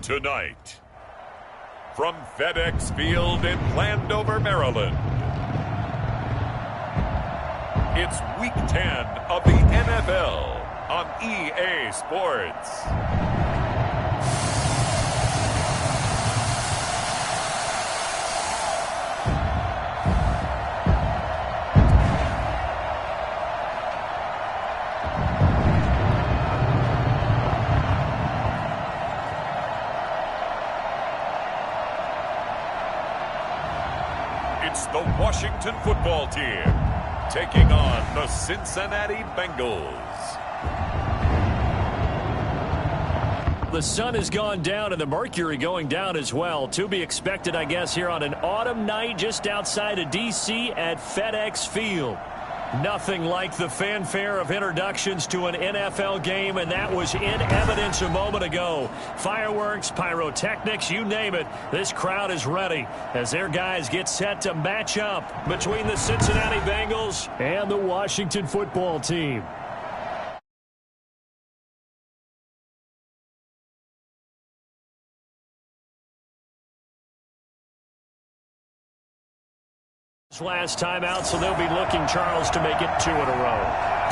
Tonight, from FedEx Field in Landover, Maryland, it's Week 10 of the NFL on EA Sports. It's the Washington football team taking on the Cincinnati Bengals. The sun has gone down and the mercury going down as well. To be expected, I guess, here on an autumn night just outside of D.C. at FedEx Field. Nothing like the fanfare of introductions to an NFL game, and that was in evidence a moment ago. Fireworks, pyrotechnics, you name it. This crowd is ready as their guys get set to match up between the Cincinnati Bengals and the Washington football team. Last time out, so they'll be looking, Charles, to make it 2 in a row.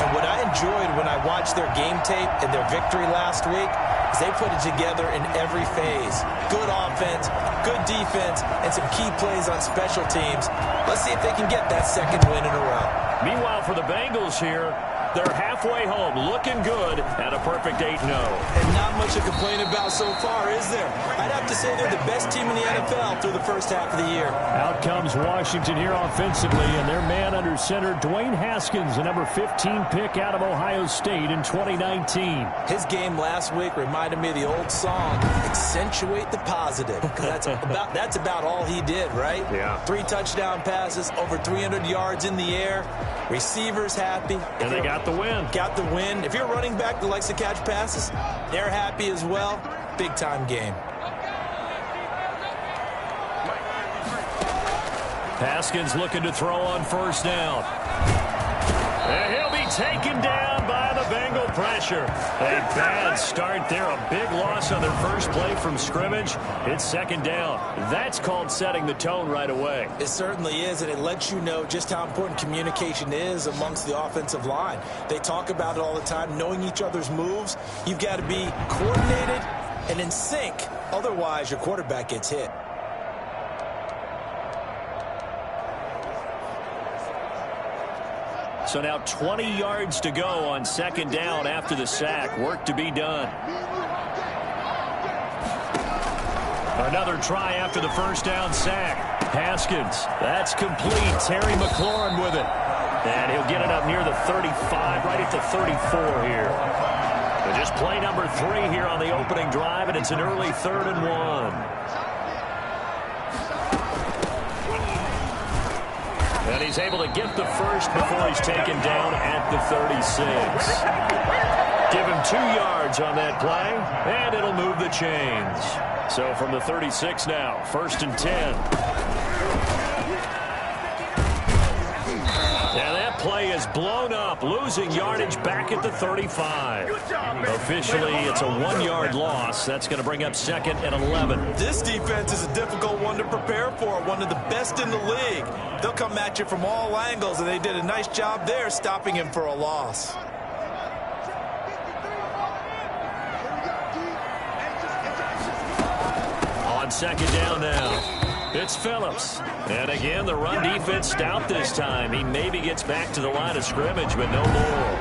And what I enjoyed when I watched their game tape and their victory last week is they put it together in every phase. Good offense, good defense, and some key plays on special teams. Let's see if they can get that second win in a row. Meanwhile, for the Bengals here, they're halfway home, looking good at a perfect 8-0. And not much to complain about so far, is there? I'd have to say they're the best team in the NFL through the first half of the year. Out comes Washington here offensively, and their man under center, Dwayne Haskins, the number 15 pick out of Ohio State in 2019. His game last week reminded me of the old song, Accentuate the Positive. That's about all he did, right? Yeah. 3 touchdown passes, over 300 yards in the air. Receivers happy. And they got the win. Got the win. If you're running back that likes to catch passes, they're happy as well. Big-time game. Haskins looking to throw on first down. And he'll be taken down by the Bengal pressure. A bad start there. A big loss on their first play from scrimmage. It's second down. That's called setting the tone right away. It certainly is, and it lets you know just how important communication is amongst the offensive line. They talk about it all the time, knowing each other's moves. You've got to be coordinated and in sync. Otherwise, your quarterback gets hit. So now 20 yards to go on second down after the sack. Work to be done. Another try after the first down sack. Haskins, that's complete. Terry McLaurin with it. And he'll get it up near the 35, right at the 34 here. But just play number 3 here on the opening drive, and it's an early 3rd and 1. And he's able to get the first before he's taken down at the 36. Give him 2 yards on that play, and it'll move the chains. So from the 36 now, 1st and 10. And that play is blown up, losing yardage back at the 35. Officially, it's a 1-yard loss. That's going to bring up 2nd and 11. This defense is a difficult one to prepare for, one of the best in the league. They'll come at you from all angles, and they did a nice job there stopping him for a loss. On second down now. It's Phillips. And again, the run defense stout this time. He maybe gets back to the line of scrimmage, but no more.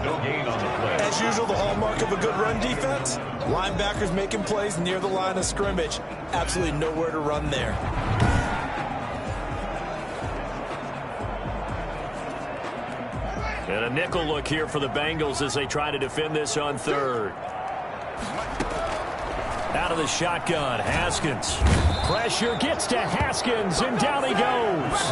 No gain on the play. As usual, the hallmark of a good run defense, linebackers making plays near the line of scrimmage. Absolutely nowhere to run there. And a nickel look here for the Bengals as they try to defend this on 3rd. Out of the shotgun, Haskins. Pressure gets to Haskins, and down he goes.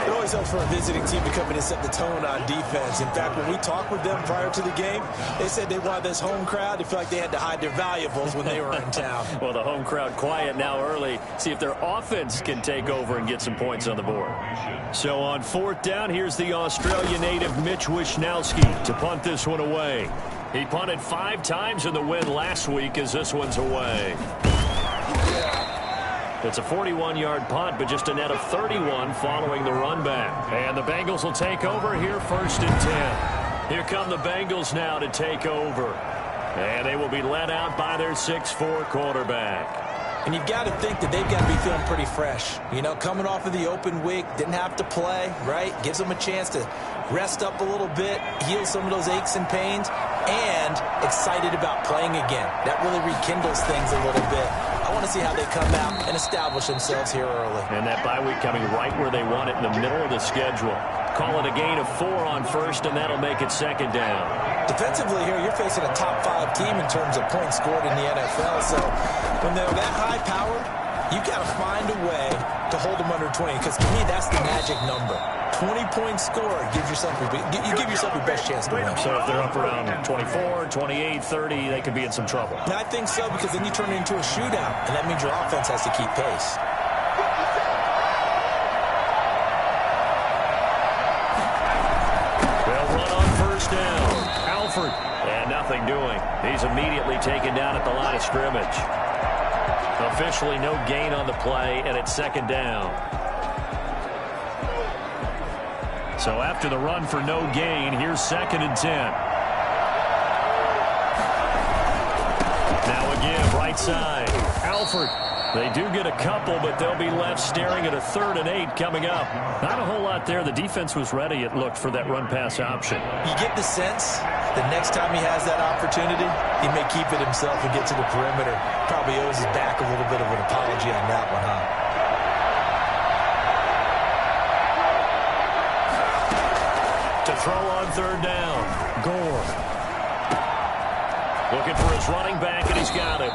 It always helps for a visiting team to come in and set the tone on defense. In fact, when we talked with them prior to the game, they said they wanted this home crowd to feel like they had to hide their valuables when they were in town. Well, the home crowd quiet now early. See if their offense can take over and get some points on the board. So on 4th down, here's the Australia native Mitch Wishnowsky to punt this one away. He punted 5 times in the win last week as this one's away. It's a 41-yard punt, but just a net of 31 following the run back. And the Bengals will take over here, 1st and 10. Here come the Bengals now to take over. And they will be led out by their 6'4" quarterback. And you've got to think that they've got to be feeling pretty fresh. You know, coming off of the open week, didn't have to play, right? Gives them a chance to rest up a little bit, heal some of those aches and pains, and excited about playing again. That really rekindles things a little bit. I want to see how they come out and establish themselves here early. And that bye week coming right where they want it, in the middle of the schedule. Call it a gain of 4 on 1st, and that'll make it 2nd down. Defensively here, you're facing a top 5 team in terms of points scored in the NFL. So when they're that high powered, you got to find a way to hold them under 20. Because to me, that's the magic number. 20 points scored gives yourself you give yourself your best chance to win. So if they're up around 24, 28, 30, they could be in some trouble. And I think so, because then you turn it into a shootout, and that means your offense has to keep pace. They'll run on 1st down. Alford, and nothing doing. He's immediately taken down at the line of scrimmage. Officially no gain on the play, and it's 2nd down. So after the run for no gain, here's 2nd and 10. Now again, right side. Alford. They do get a couple, but they'll be left staring at a 3rd and 8 coming up. Not a whole lot there. The defense was ready, it looked, for that run-pass option. You get the sense that next time he has that opportunity, he may keep it himself and get to the perimeter. Probably owes his back a little bit of an apology on that one, huh? To throw on 3rd down. Gore. Looking for his running back, and he's got it.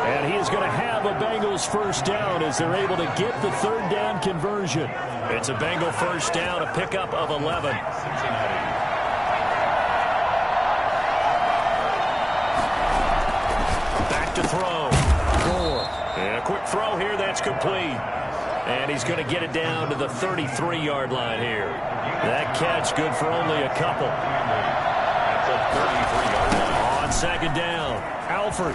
And he is going to have a Bengals 1st down as they're able to get the 3rd down conversion. It's a Bengal 1st down, a pickup of 11. Back to throw. Gore. And a quick throw here, that's complete. And he's going to get it down to the 33-yard line here. That catch good for only a couple. At the 33-yard line. On 2nd down, Alford.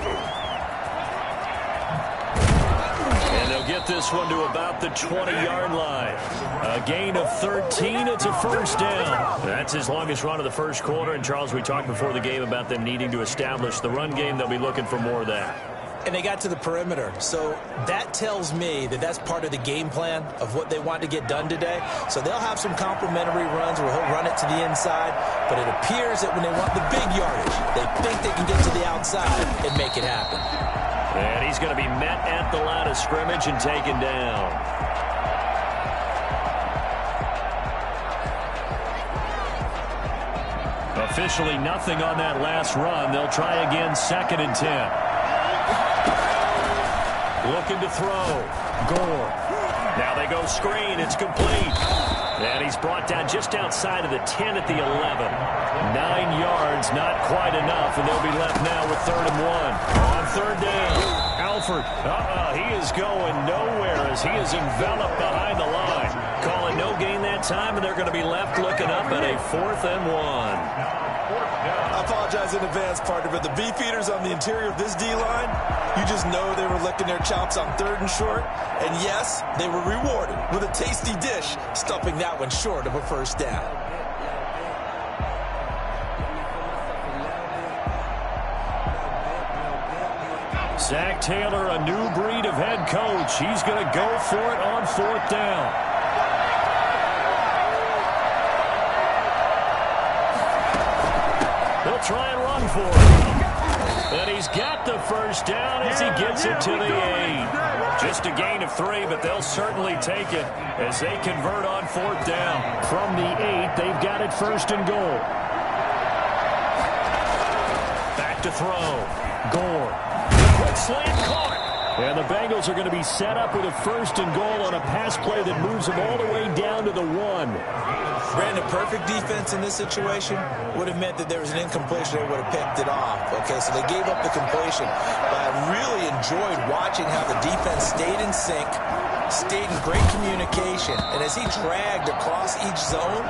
And they'll get this one to about the 20-yard line. A gain of 13. It's a 1st down. That's his longest run of the 1st quarter. And, Charles, we talked before the game about them needing to establish the run game. They'll be looking for more of that. And they got to the perimeter. So that tells me that that's part of the game plan of what they want to get done today. So they'll have some complimentary runs where he'll run it to the inside. But it appears that when they want the big yardage, they think they can get to the outside and make it happen. And he's going to be met at the line of scrimmage and taken down. Officially nothing on that last run. They'll try again, 2nd and 10. Looking to throw. Gore. Now they go screen. It's complete. And he's brought down just outside of the 10 at the 11. 9 yards, not quite enough, and they'll be left now with 3rd and 1. On 3rd down, Alford. He is going nowhere as he is enveloped behind the line. Calling no gain that time, and they're going to be left looking up at a 4th and 1. I apologize in advance, partner, but the beefeaters on the interior of this D-line, you just know they were licking their chops on 3rd and short. And yes, they were rewarded with a tasty dish, stuffing that one short of a 1st down. Zach Taylor, a new breed of head coach. He's going to go for it on 4th down. He'll try and run for it. And he's got the 1st down as he gets it to the 8. Just a gain of 3, but they'll certainly take it as they convert on 4th down. From the 8, they've got it 1st and goal. Back to throw. Gore. Quick slant caught. And the Bengals are going to be set up with a 1st and goal on a pass play that moves them all the way down to the 1. Brandon, perfect defense in this situation would have meant that there was an incompletion. They would have picked it off. Okay, so they gave up the completion. But I really enjoyed watching how the defense stayed in sync, stayed in great communication. And as he dragged across each zone,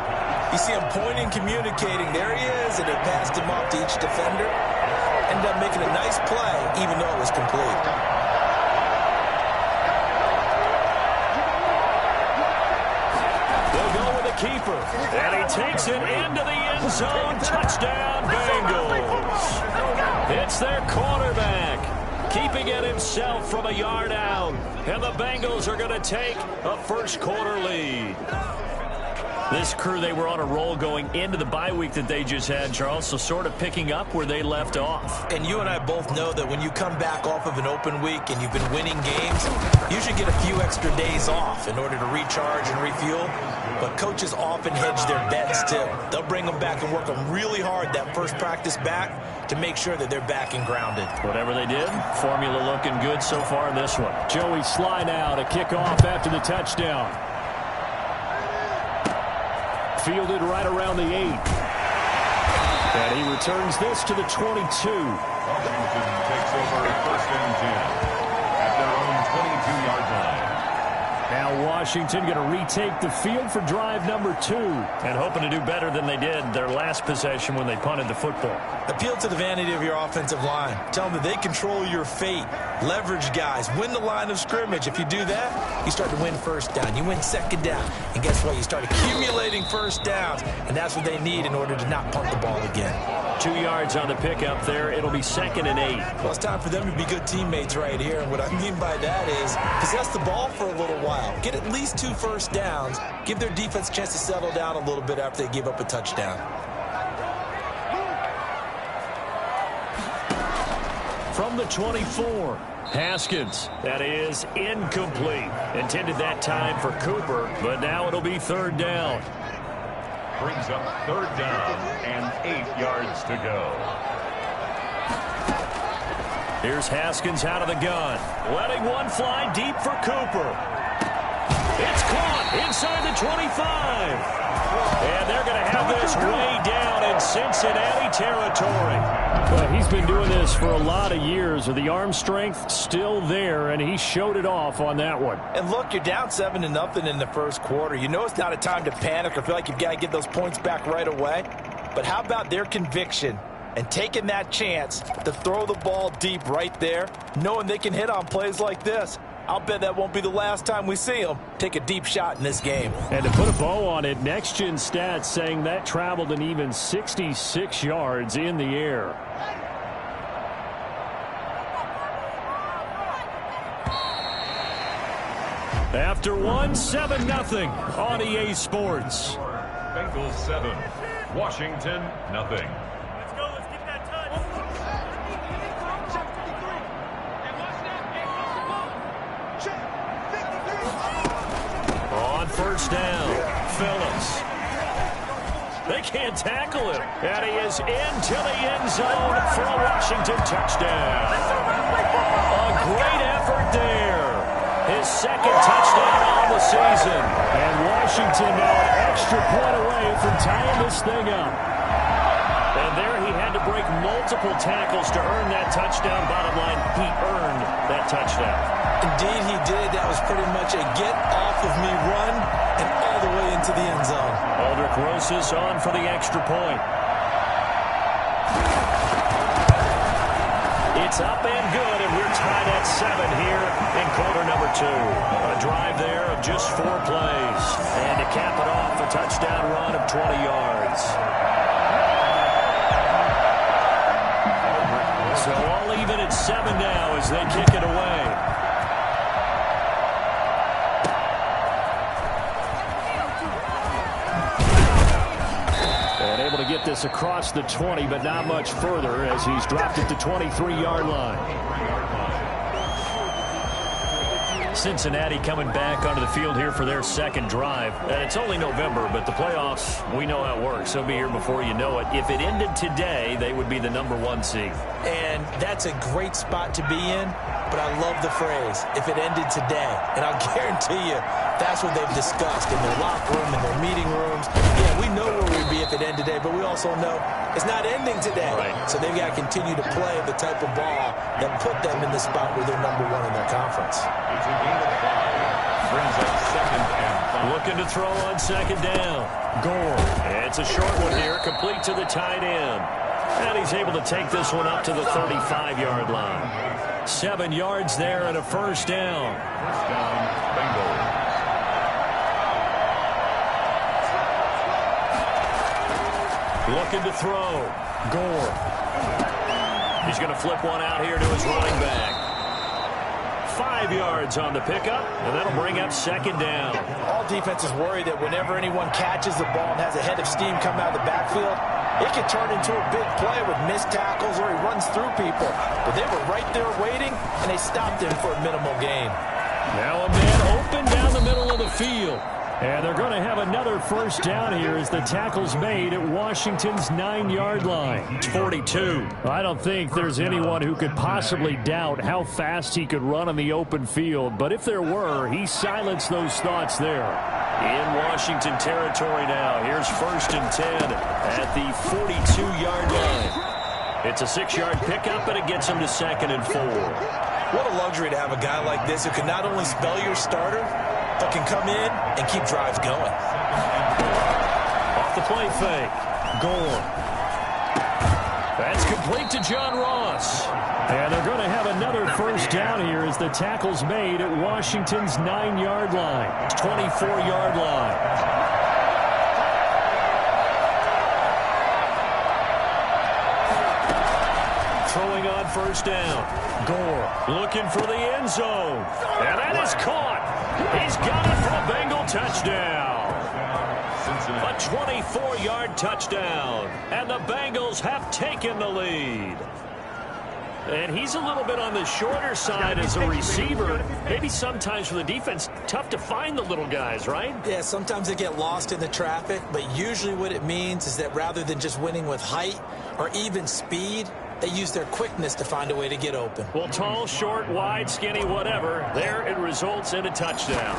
you see him pointing, communicating. There he is, and it passed him off to each defender. Ended up making a nice play, even though it was complete. They'll go with the keeper, and he takes it into the end zone. Touchdown, Bengals. It's their quarterback, keeping it himself from a yard out. And the Bengals are going to take a first-quarter lead. This crew, they were on a roll going into the bye week that they just had, Charles, so sort of picking up where they left off. And you and I both know that when you come back off of an open week and you've been winning games, you should get a few extra days off in order to recharge and refuel. But coaches often hedge their bets, too. They'll bring them back and work them really hard that first practice back to make sure that they're back and grounded. Whatever they did, formula looking good so far in this one. Joey slide out, a kickoff after the touchdown. Fielded right around the 8. And he returns this to the 22. Washington takes over first and 10 at their own 22-yard line. Now Washington going to retake the field for drive number 2. And hoping to do better than they did their last possession when they punted the football. Appeal to the vanity of your offensive line. Tell them that they control your fate. Leverage guys. Win the line of scrimmage. If you do that, you start to win first down. You win second down. And guess what? You start accumulating first downs. And that's what they need in order to not punt the ball again. 2 yards on the pickup there. It'll be 2nd and 8. Well, it's time for them to be good teammates right here. And what I mean by that is possess the ball for a little while. Get at least 2 first downs. Give their defense a chance to settle down a little bit after they give up a touchdown. From the 24, Haskins. That is incomplete. Intended that time for Cooper, but now it'll be 3rd down. Brings up 3rd down and 8 yards to go. Here's Haskins out of the gun. Letting one fly deep for Cooper. It's caught inside the 25. And they're going to have this way down in Cincinnati territory. Well, he's been doing this for a lot of years with the arm strength still there, and he showed it off on that one. And look, you're down 7-0 in the first quarter. You know it's not a time to panic or feel like you've got to get those points back right away. But how about their conviction and taking that chance to throw the ball deep right there, knowing they can hit on plays like this? I'll bet that won't be the last time we see them take a deep shot in this game. And to put a bow on it, Next Gen Stats saying that traveled an even 66 yards in the air. After one, 7-0 on EA Sports. Bengals 7, Washington nothing. Let's go. Let's get that touch. On 1st down, Phillips. They can't tackle him. And he is into the end zone for a Washington touchdown. A great effort there. His 2nd touchdown on the season. And Washington now an extra point away from tying this thing up. And there he had to break multiple tackles to earn that touchdown. Bottom line, he earned that touchdown. Indeed, he did. That was pretty much a get-off-of-me run and all the way into the end zone. Aldrich Rosas on for the extra point. It's up and good, and we're tied at 7 here in quarter number 2. A drive there of just 4 plays. And to cap it off, a touchdown run of 20 yards. So all even at 7 now as they kick it away. And able to get this across the 20, but not much further as he's dropped it to 23-yard line. Cincinnati coming back onto the field here for their 2nd drive. And it's only November, but the playoffs, we know how it works. They'll be here before you know it. If it ended today, they would be the number 1 seed. And that's a great spot to be in, but I love the phrase, if it ended today. And I'll guarantee you, that's what they've discussed in their locker room, in their meeting rooms. Yeah, we know where we'd be if it ended today, but we also know it's not ending today. Right. So they've got to continue to play the type of ball that put them in the spot where they're number 1 in their conference. It's a game of 5. brings up 2nd and 5. Looking to throw on 2nd down. Gore. It's a short one here, complete to the tight end. And he's able to take this one up to the 35-yard line. 7 yards there and a first down. First down, Bengals. Looking to throw. Gore. He's going to flip one out here to his running back. 5 yards on the pickup, and that'll bring up 2nd down. All defenses worry that whenever anyone catches the ball and has a head of steam come out of the backfield, it can turn into a big play with missed tackles or he runs through people. But they were right there waiting, and they stopped him for a minimal gain. Now a man open down the middle of the field. And they're going to have another first down here as the tackle's made at Washington's 9-yard line. It's 42. I don't think there's anyone who could possibly doubt how fast he could run on the open field. But if there were, he silenced those thoughts there. In Washington territory now. Here's 1st and 10 at the 42-yard line. It's a 6-yard pickup, and it gets him to 2nd and 4. What a luxury to have a guy like this who can not only spell your starter, but can come in and keep drives going. Off the play fake. Gore. That's complete to John Ross. And they're going to have another first down here as the tackle's made at Washington's 9-yard line. 24-yard line. Throwing on first down. Gore looking for the end zone. And that is caught. He's got it for a Bengal touchdown. A 24-yard touchdown. And the Bengals have taken the lead. And he's a little bit on the shorter side as a receiver. Maybe sometimes for the defense, tough to find the little guys, right? Yeah, sometimes they get lost in the traffic, but usually what it means is that rather than just winning with height or even speed, they use their quickness to find a way to get open. Well, tall, short, wide, skinny, whatever, there it results in a touchdown.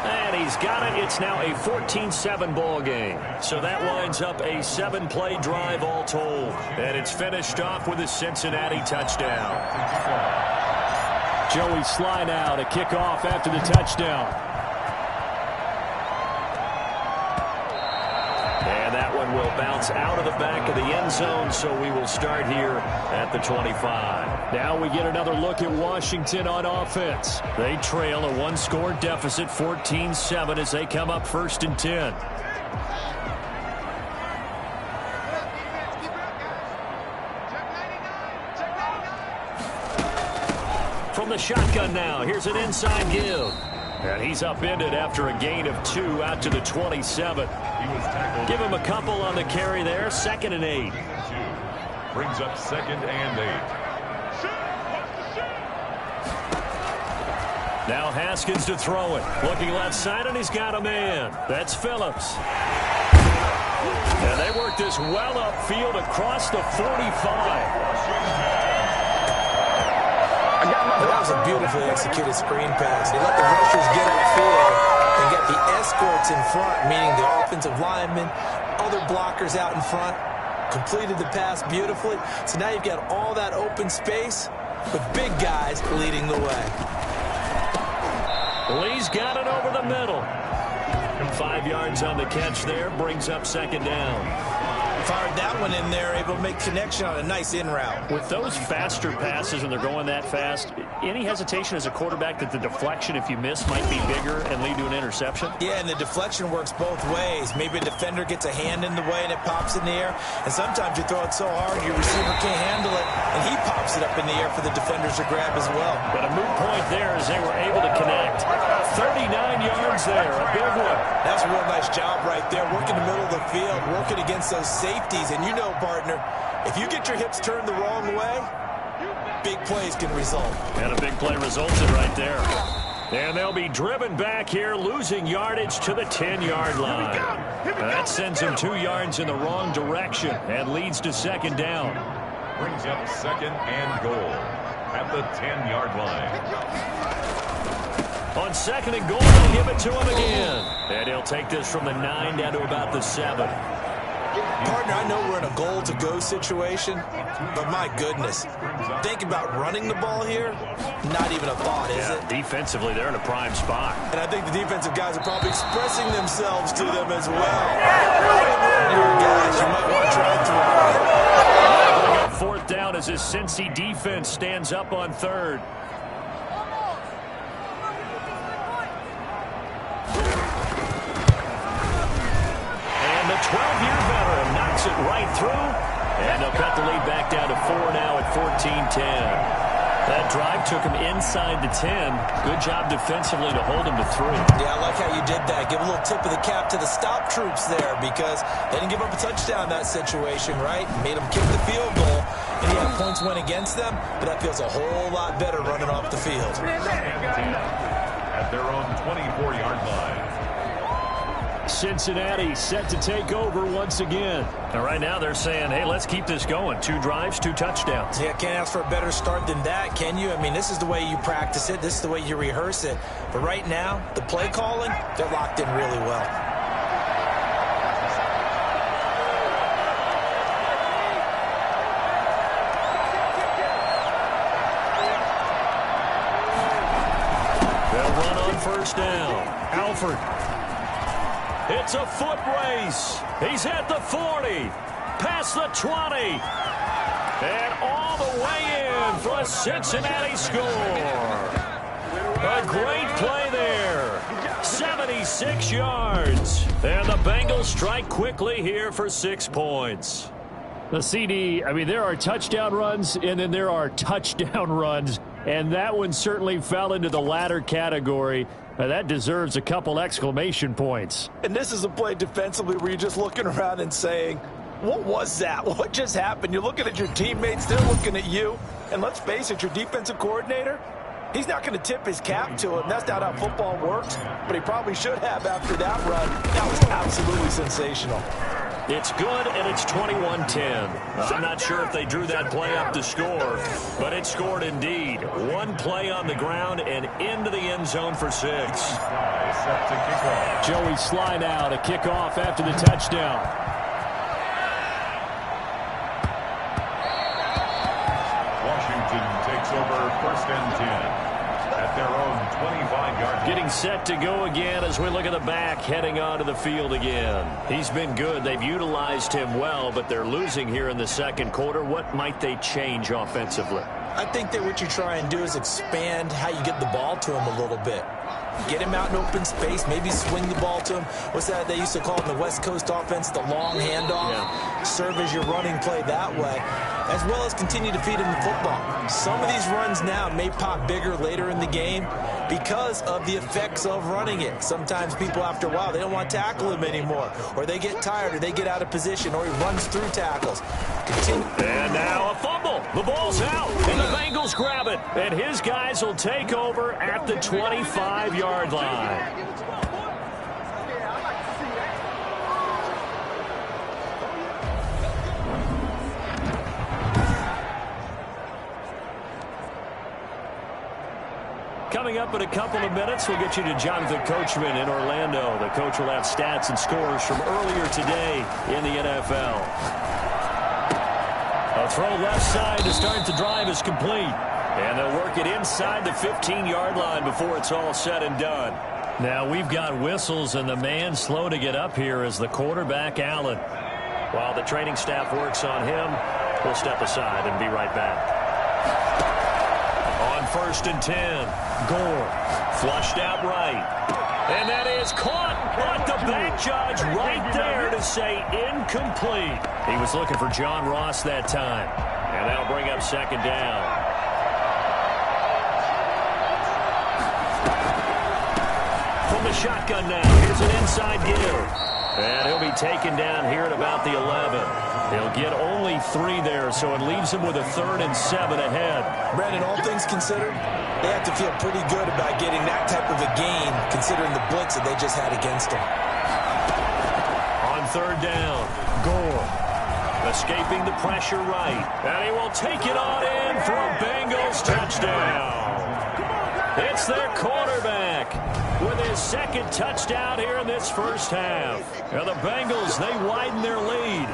And he's got it. It's now a 14-7 ball game. So that winds up a 7-play drive all told. And it's finished off with a Cincinnati touchdown. Joey Sly now to kick off after the touchdown. And that one will bounce out of the back of the end zone, so we will start here at the 25. Now we get another look at Washington on offense. They trail a 1-score deficit, 14-7, as they come up 1st and 10. From the shotgun now, here's an inside give. And he's upended after a gain of 2 out to the 27. Give him a couple on the carry there. 2nd and 8. Brings up 2nd and 8. Now Haskins to throw it. Looking left side, and he's got a man. That's Phillips. And they work this well upfield across the 45. That was a beautifully executed screen pass. They let the rushers get upfield and get the escorts in front, meaning the offensive linemen, other blockers out in front, completed the pass beautifully. So now you've got all that open space with big guys leading the way. Lee's got it over the middle. 5 yards on the catch there, brings up 2nd down. Fired that one in there, able to make connection on a nice in route. With those faster passes and they're going that fast, any hesitation as a quarterback that the deflection, if you miss, might be bigger and lead to an interception? Yeah, and the deflection works both ways. Maybe a defender gets a hand in the way and it pops in the air, and sometimes you throw it so hard your receiver can't handle it, and he pops it up in the air for the defenders to grab as well. But a moot point there as they were able to connect. 39 yards there, a big one. That's a real nice job right there, working the middle of the field, working against those safeties. And you know, partner, if you get your hips turned the wrong way, big plays can result. And a big play resulted right there. And they'll be driven back here, losing yardage to the 10-yard line. That sends them 2 yards in the wrong direction and leads to 2nd down. Brings up 2nd and goal at the 10-yard line. On 2nd and goal, they'll give it to him again. And he'll take this from the 9 down to about the 7. Partner, I know we're in a goal-to-go situation, but my goodness, think about running the ball here, not even a thought, is it? Defensively, they're in a prime spot. And I think the defensive guys are probably expressing themselves to them as well. Guys, you might want to try through. Fourth down as his Cincy defense stands up on third. And the 12-year veteran knocks it right through. And they'll cut the lead back down to 4 now at 14-10. That drive took him inside the 10. Good job defensively to hold him to 3. Yeah, I like how you did that. Give a little tip of the cap to the stop troops there because they didn't give up a touchdown in that situation, right? Made them kick the field goal, and yeah, points went against them, but that feels a whole lot better running off the field. At their own 24-yard line. Cincinnati set to take over once again. And right now they're saying, hey, let's keep this going. 2 drives, 2 touchdowns. Yeah, can't ask for a better start than that, can you? I mean, this is the way you practice it. This is the way you rehearse it. But right now, the play calling, they're locked in really well. They'll run on first down. Alford. It's a foot race. He's at the 40, past the 20, and all the way in for a Cincinnati score. A great play there. 76 yards. And the Bengals strike quickly here for 6 points. The CD, I mean, there are touchdown runs, and then there are touchdown runs, and that one certainly fell into the latter category. That deserves a couple exclamation points. And this is a play defensively where you're just looking around and saying, what was that? What just happened? You're looking at your teammates, they're looking at you. And let's face it, your defensive coordinator, he's not going to tip his cap to him. That's not how football works, but he probably should have after that run. That was absolutely sensational. It's good, and it's 21-10. I'm not sure if they drew that play up to score, but it scored indeed. 1 play on the ground and into the end zone for 6. Set to kick off. Joey Sly now to kick off after the touchdown. Washington takes over 1st and 10 at their own 25-yard line. Getting set to go again as we look at the back heading onto the field again. He's been good. They've utilized him well, but they're losing here in the second quarter. What might they change offensively? I think that what you try and do is expand how you get the ball to him a little bit. Get him out in open space, maybe swing the ball to him. What's that they used to call in the West Coast offense, the long handoff? Yeah. Serve as your running play that way, as well as continue to feed him the football. Some of these runs now may pop bigger later in the game because of the effects of running it. Sometimes people, after a while, they don't want to tackle him anymore, or they get tired, or they get out of position, or he runs through tackles. Continue. And now a fumble. The ball's out, and the Bengals grab it. And his guys will take over at the 25-yard line. Coming up in a couple of minutes, we'll get you to Jonathan Coachman in Orlando. The coach will have stats and scores from earlier today in the NFL. A throw left side to start the drive is complete. And they'll work it inside the 15-yard line before it's all said and done. Now we've got whistles, and the man slow to get up here is the quarterback, Allen. While the training staff works on him, we'll step aside and be right back. On 1st and 10, Gore flushed out right. And that is caught, but the back judge right there to say incomplete. He was looking for John Ross that time. And that'll bring up 2nd down. From the shotgun now, here's an inside give. And he'll be taken down here at about the 11. He'll get only 3 there, so it leaves him with a 3rd and 7 ahead. Brandon, all things considered, they have to feel pretty good about getting that type of a gain, considering the blitz that they just had against them. On 3rd down, Gore escaping the pressure right. And he will take it on in for a Bengals touchdown. It's their quarterback. back with his second touchdown here in this first half. And the Bengals, they widen their lead.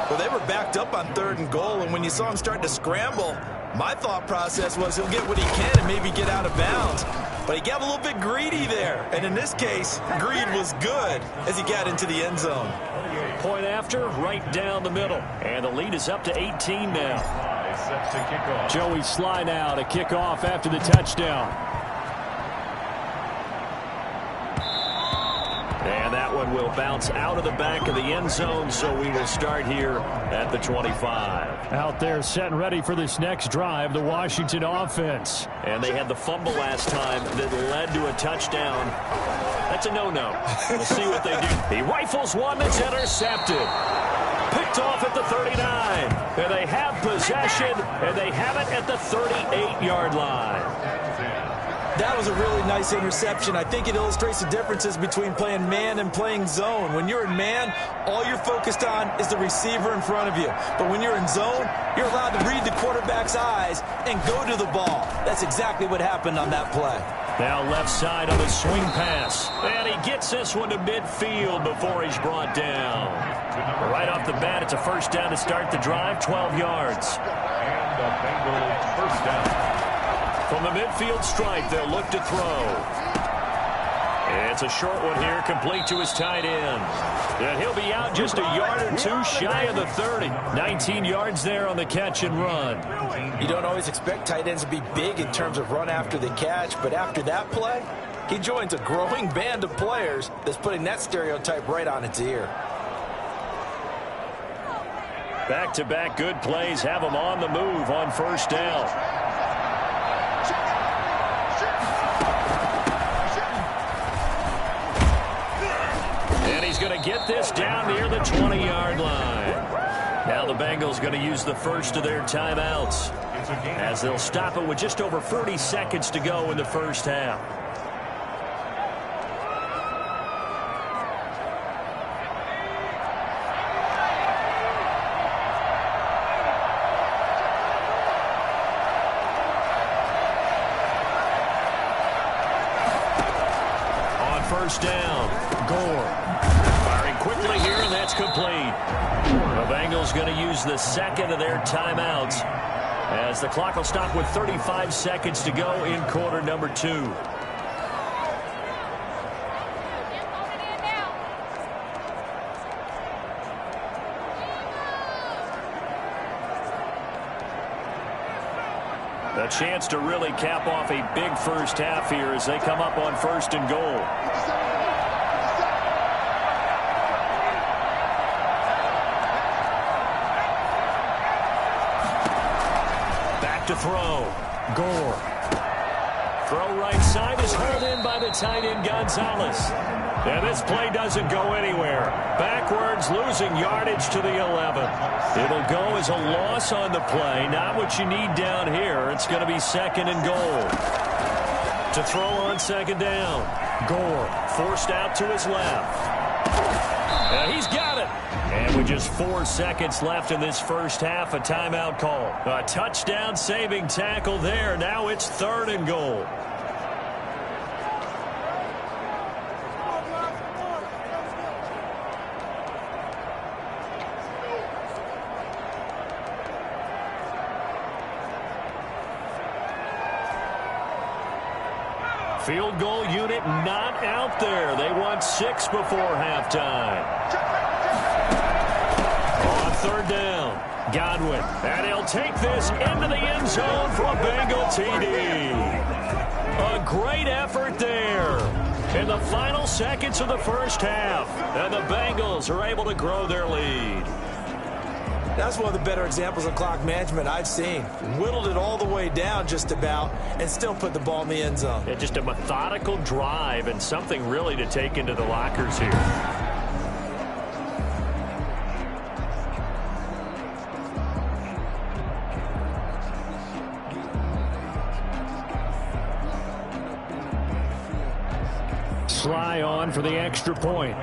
Well, they were backed up on 3rd and goal, and when you saw him start to scramble, my thought process was he'll get what he can and maybe get out of bounds. But he got a little bit greedy there. And in this case, greed was good as he got into the end zone. Point after, right down the middle. And the lead is up to 18 now. Set to kick off. Joey Sly now to kick off after the touchdown. And that one will bounce out of the back of the end zone, so we will start here at the 25. Out there set and ready for this next drive, the Washington offense. And they had the fumble last time that led to a touchdown. That's a no-no. We'll see what they do. He rifles one that's intercepted. Picked off at the 39. And they have possession, and they have it at the 38-yard line. That was a really nice interception. I think it illustrates the differences between playing man and playing zone. When you're in man, all you're focused on is the receiver in front of you. But when you're in zone, you're allowed to read the quarterback's eyes and go to the ball. That's exactly what happened on that play. Now left side on the swing pass. And he gets this one to midfield before he's brought down. Right off the bat, it's a first down to start the drive, 12 yards. And the Bengals first down. From the midfield stripe, they'll look to throw. It's a short one here, complete to his tight end. And he'll be out just a yard or two shy of the 30. 19 yards there on the catch and run. You don't always expect tight ends to be big in terms of run after the catch, but after that play, he joins a growing band of players that's putting that stereotype right on its ear. Back-to-back good plays have him on the move on first down. He's going to get this down near the 20-yard line. Now the Bengals going to use the first of their timeouts as they'll stop it with just over 40 seconds to go in the first half. On first down, Gore. Firing quickly here, and that's complete. The Bengals going to use the second of their timeouts as the clock will stop with 35 seconds to go in quarter number 2. A chance to really cap off a big first half here as they come up on first and goal. To throw. Gore. Throw right side is hauled in by the tight end Gonzalez. And this play doesn't go anywhere. Backwards, losing yardage to the 11. It'll go as a loss on the play. Not what you need down here. It's going to be second and goal. To throw on second down. Gore forced out to his left. And he's got it. And with just 4 seconds left in this first half, a timeout call. A touchdown-saving tackle there. Now it's third and goal. Field goal unit not out there. They want 6 before halftime. On third down, Godwin. And he'll take this into the end zone for a Bengal TD. A great effort there in the final seconds of the first half. And the Bengals are able to grow their lead. That's one of the better examples of clock management I've seen. Whittled it all the way down just about and still put the ball in the end zone. Yeah, just a methodical drive and something really to take into the lockers here. Sly on for the extra point.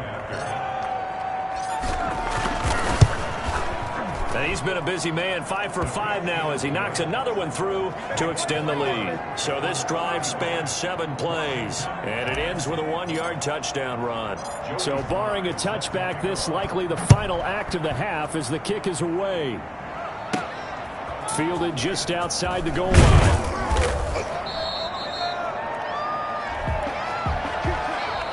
And he's been a busy man, 5 for 5 now as he knocks another one through to extend the lead. So this drive spans 7 plays, and it ends with a 1-yard touchdown run. So barring a touchback, this likely the final act of the half as the kick is away. Fielded just outside the goal line.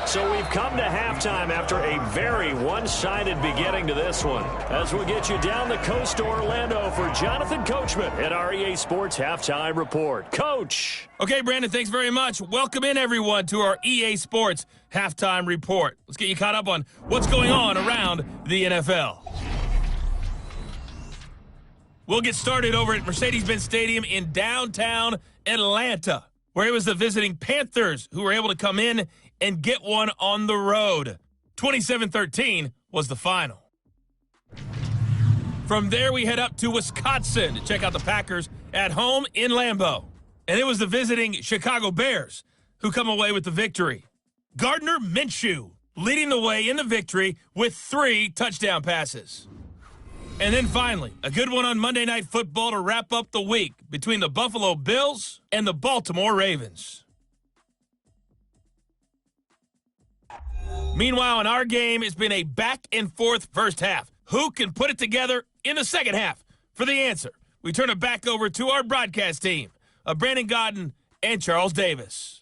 So we've come to halftime after a very one-sided beginning to this one. As we get you down the coast to Orlando for Jonathan Coachman at our EA Sports Halftime Report. Coach. Okay, Brandon, thanks very much. Welcome in, everyone, to our EA Sports Halftime Report. Let's get you caught up on what's going on around the NFL. We'll get started over at Mercedes-Benz Stadium in downtown Atlanta, where it was the visiting Panthers who were able to come in and get one on the road. 27-13 was the final. From there, we head up to Wisconsin to check out the Packers at home in Lambeau. And it was the visiting Chicago Bears who come away with the victory. Gardner Minshew leading the way in the victory with 3 touchdown passes. And then finally, a good one on Monday Night Football to wrap up the week between the Buffalo Bills and the Baltimore Ravens. Meanwhile, in our game, it's been a back-and-forth first half. Who can put it together in the second half? For the answer, we turn it back over to our broadcast team of Brandon Godden and Charles Davis.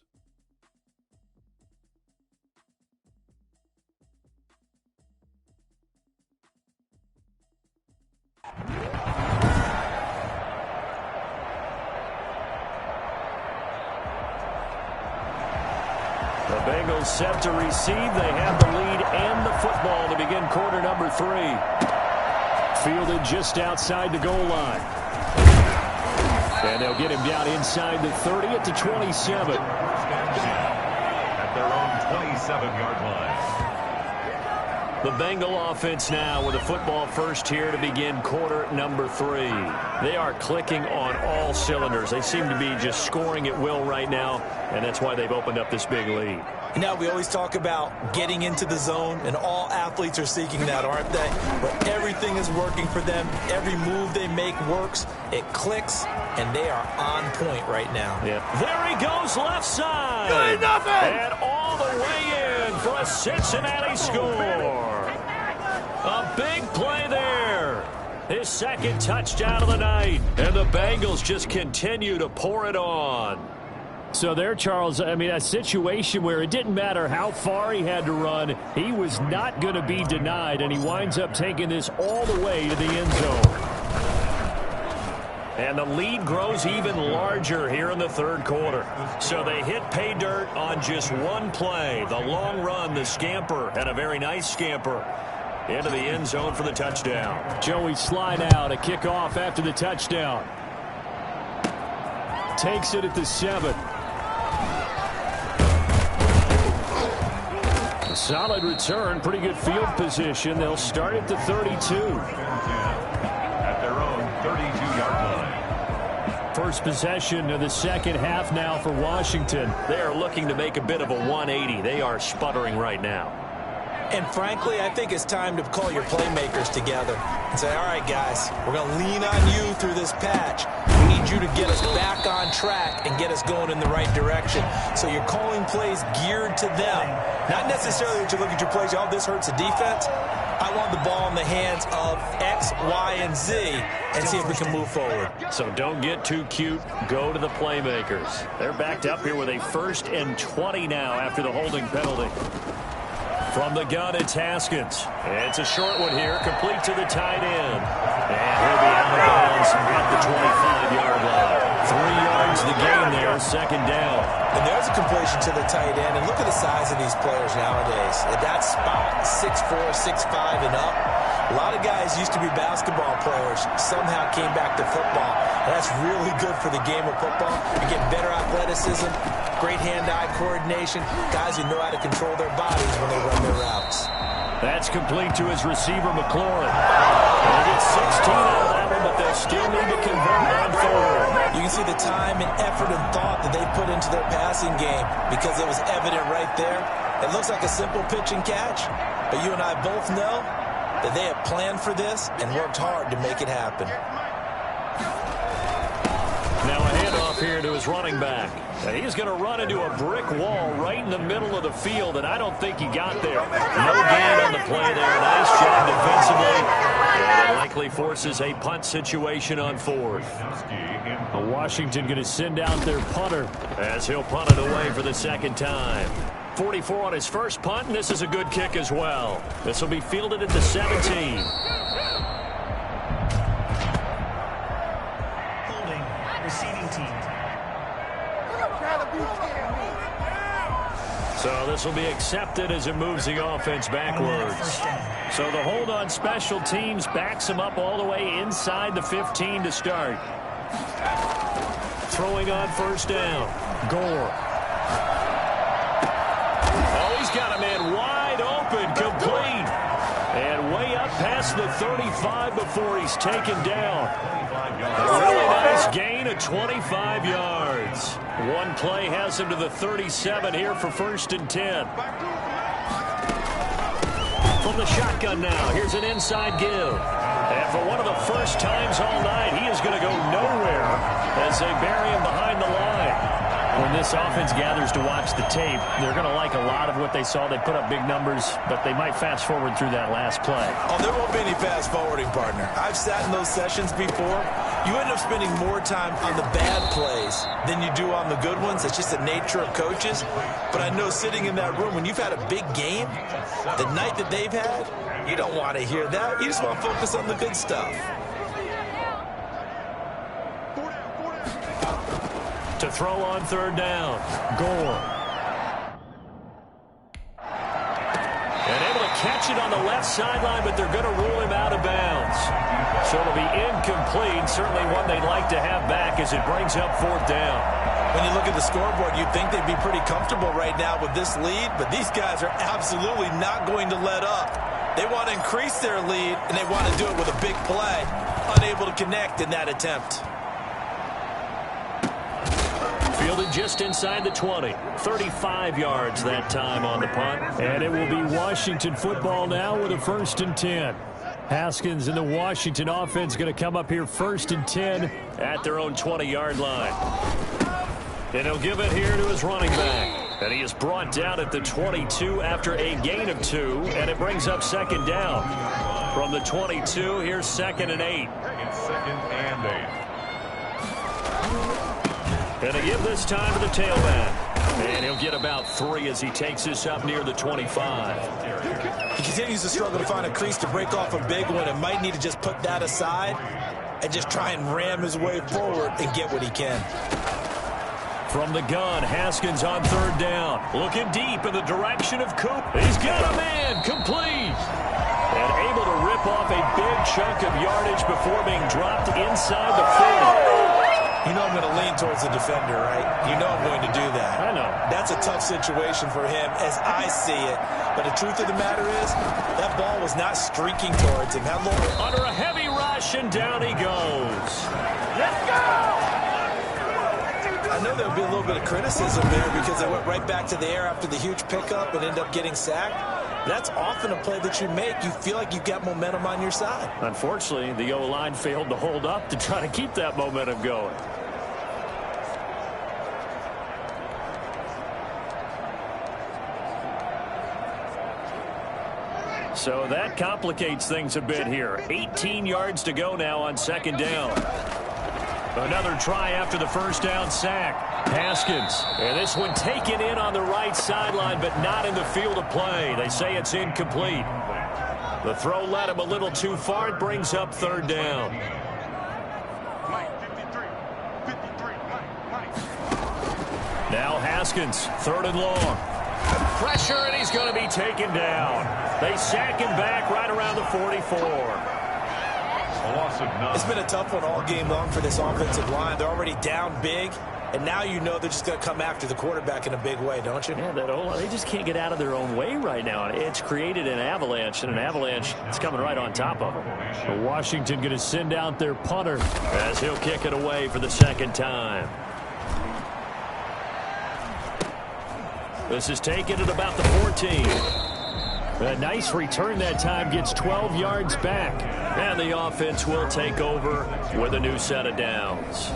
The Bengals set to receive. They have the lead and the football to begin quarter number 3. Fielded just outside the goal line. And they'll get him down inside the 30 at the 27. At their own 27-yard line. The Bengal offense now with a football first here to begin quarter number 3. They are clicking on all cylinders. They seem to be just scoring at will right now, and that's why they've opened up this big lead. Now, we always talk about getting into the zone, and all athletes are seeking that, aren't they? But everything is working for them. Every move they make works. It clicks, and they are on point right now. Yeah. There he goes left side. Good enough, And all the way in for a Cincinnati score. A big play there. His second touchdown of the night. And the Bengals just continue to pour it on. So there, Charles, I mean, a situation where it didn't matter how far he had to run, he was not going to be denied, and he winds up taking this all the way to the end zone. And the lead grows even larger here in the third quarter. So they hit pay dirt on just one play. The long run, the scamper, and a very nice scamper into the end zone for the touchdown. Joey slide out, a kickoff after the touchdown. Takes it at the 7. A solid return, pretty good field position. They'll start at the 32. At their own 32-yard line. First possession of the second half now for Washington. They are looking to make a bit of a 180. They are sputtering right now. And frankly, I think it's time to call your playmakers together and say, all right, guys, we're going to lean on you through this patch. We need you to get us back on track and get us going in the right direction. So you're calling plays geared to them. Not necessarily that you look at your plays, oh, this hurts the defense. I want the ball in the hands of X, Y, and Z and see if we can move forward. So don't get too cute. Go to the playmakers. They're backed up here with a 1st and 20 now after the holding penalty. From the gun, it's Haskins. It's a short one here, complete to the tight end. And he'll be out of bounds at the 25-yard line. 3 yards the gain there, second down. And there's a completion to the tight end. And look at the size of these players nowadays. At that spot, 6'4", 6'5", and up. A lot of guys used to be basketball players, somehow came back to football. And that's really good for the game of football. You get better athleticism, great hand-eye coordination, guys who know how to control their bodies when they run their routes. That's complete to his receiver, McLaurin. They'll get 16 out of that one, but they'll still need to convert on third. You can see the time and effort and thought that they put into their passing game because it was evident right there. It looks like a simple pitch and catch, but you and I both know that they have planned for this and worked hard to make it happen. Now a handoff here to his running back. And he's going to run into a brick wall right in the middle of the field, and I don't think he got there. No gain on the play there. Nice job defensively. And it likely forces a punt situation on fourth. Washington going to send out their punter as he'll punt it away for the second time. 44 on his first punt, and this is a good kick as well. This will be fielded at the 17. Holding. Receiving team. So this will be accepted as it moves the offense backwards. So the hold on special teams backs him up all the way inside the 15 to start. Throwing on first down. Gore. Oh, he's got a man wide open, complete. And way up past the 35 before he's taken down. A really nice gain of 25 yards. One play has him to the 37 here for 1st and 10. From the shotgun now, here's an inside give. And for one of the first times all night, he is going to go nowhere as they bury him behind the line. When this offense gathers to watch the tape, they're going to like a lot of what they saw. They put up big numbers, but they might fast forward through that last play. Oh, there won't be any fast forwarding, partner. I've sat in those sessions before. You end up spending more time on the bad plays than you do on the good ones. It's just the nature of coaches. But I know sitting in that room, when you've had a big game, the night that they've had, you don't want to hear that. You just want to focus on the good stuff. To throw on third down. Gore. And able to catch it on the left sideline, but they're going to rule him out of bounds. So it'll be incomplete. Certainly one they'd like to have back as it brings up fourth down. When you look at the scoreboard, you'd think they'd be pretty comfortable right now with this lead, but these guys are absolutely not going to let up. They want to increase their lead, and they want to do it with a big play. Unable to connect in that attempt. Fielded just inside the 20. 35 yards that time on the punt. And it will be Washington football now with a 1st and 10. Haskins and the Washington offense going to come up here 1st and 10 at their own 20-yard line. And he'll give it here to his running back. And he is brought down at the 22 after a gain of 2. And it brings up second down. From the 22, here's 2nd and 8. It's 2nd and 8. And a give this time to the tailback. And he'll get about 3 as he takes this up near the 25. He continues to struggle to find a crease to break off a big one and might need to just put that aside and just try and ram his way forward and get what he can. From the gun, Haskins on third down. Looking deep in the direction of Coop. He's got a man, complete. And able to rip off a big chunk of yardage before being dropped inside the 40. You know I'm going to lean towards the defender, right? You know I'm going to do that. I know. That's a tough situation for him as I see it. But the truth of the matter is, that ball was not streaking towards him. Under a heavy rush, and down he goes. Let's go! I know there would be a little bit of criticism there because they went right back to the air after the huge pickup and ended up getting sacked. That's often a play that you make. You feel like you've got momentum on your side. Unfortunately, the O-line failed to hold up to try to keep that momentum going. So that complicates things a bit here. 18 yards to go now on second down. Another try after the first down sack. Haskins. And this one taken in on the right sideline, but not in the field of play. They say it's incomplete. The throw led him a little too far. It brings up third down. Now Haskins, 3rd and long. Pressure, and he's going to be taken down. They sack him back right around the 44. It's been a tough one all game long for this offensive line. They're already down big, and now you know they're just going to come after the quarterback in a big way, don't you? Yeah, they just can't get out of their own way right now. It's created an avalanche, and an avalanche is coming right on top of them. Washington going to send out their punter as he'll kick it away for the second time. This is taken at about the 14. A nice return that time, gets 12 yards back. And the offense will take over with a new set of downs.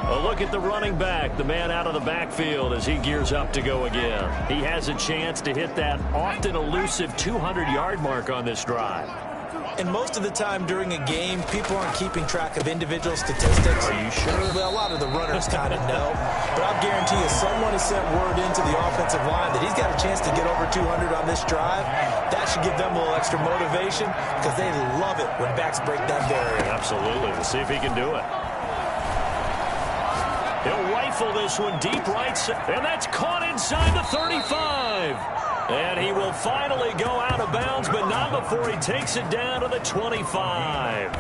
A look at the running back, the man out of the backfield as he gears up to go again. He has a chance to hit that often elusive 200-yard mark on this drive. And most of the time during a game, people aren't keeping track of individual statistics. Are you sure? Well, a lot of the runners kind of know. But I'll guarantee you, someone has sent word into the offensive line that he's got a chance to get over 200 on this drive. That should give them a little extra motivation because they love it when backs break that barrier. Absolutely. We'll see if he can do it. He'll rifle this one deep right side, and that's caught inside the 35. And he will finally go out of bounds, but not before he takes it down to the 25.